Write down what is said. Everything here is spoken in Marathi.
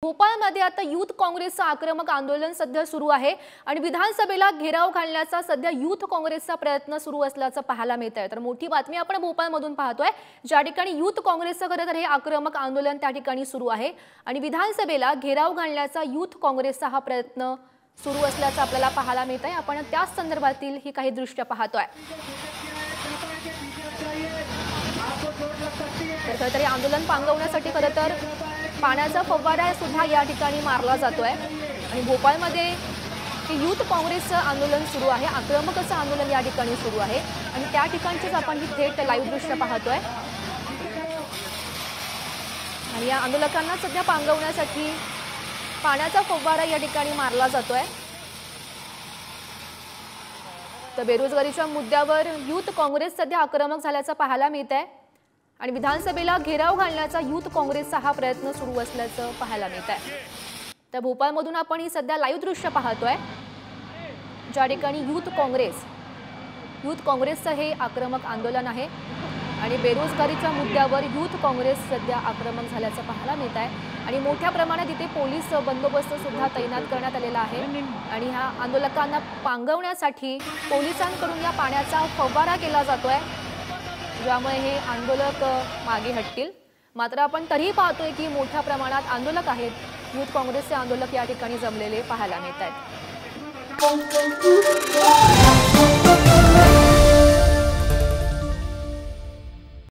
भोपाळमध्ये आता युथ काँग्रेसचं आक्रमक आंदोलन सध्या सुरू आहे आणि विधानसभेला घेराव घालण्याचा सध्या युथ काँग्रेसचा प्रयत्न सुरू असल्याचं पाहायला मिळतंय। तर मोठी बातमी आपण भोपाळमधून पाहतोय, ज्या ठिकाणी युथ काँग्रेसचं खरं तर हे आक्रमक आंदोलन त्या ठिकाणी सुरू आहे आणि विधानसभेला घेराव घालण्याचा युथ काँग्रेसचा हा प्रयत्न सुरू असल्याचं आपल्याला पाहायला मिळतंय। आपण त्याच संदर्भातील ही काही दृश्य पाहतोय। खरं तर आंदोलन पांगवण्यासाठी खरं तर पाण्याचा फवारा सुद्धा या ठिकाणी मारला जातोय आणि भोपाळमध्ये युथ काँग्रेसचं आंदोलन सुरू आहे, आक्रमक असं आंदोलन या ठिकाणी सुरू आहे आणि त्या ठिकाणचेच आपण ही थेट लाईव्ह दृश्य पाहतोय आणि या आंदोलकांना सध्या पांगवण्यासाठी पाण्याचा फवारा या ठिकाणी मारला जातोय। तर बेरोजगारीच्या मुद्द्यावर युथ काँग्रेस सध्या आक्रमक झाल्याचं पाहायला मिळतंय आणि विधानसभेला घेराव घालण्याचा युथ काँग्रेसचा हा प्रयत्न सुरू असल्याचं पाहायला मिळतंय। तर भोपाळमधून आपण ही सध्या लाईव्ह दृश्य पाहतोय, ज्या ठिकाणी युथ काँग्रेसचं हे आक्रमक आंदोलन आहे आणि बेरोजगारीच्या मुद्द्यावर युथ काँग्रेस सध्या आक्रमक झाल्याचं पाहायला मिळत आहे आणि मोठ्या प्रमाणात इथे पोलीस बंदोबस्त सुद्धा तैनात करण्यात आलेला आहे आणि ह्या आंदोलकांना पांगवण्यासाठी पोलिसांकडून या पाण्याचा फवारा केला जातोय, ज्यामुळे हे आंदोलक मागे हटतील। मात्र आपण तरीही पाहतोय की मोठ्या प्रमाणात आंदोलक आहेत, युथ काँग्रेसचे आंदोलक या ठिकाणी जमलेले पाहायला मिळत आहेत।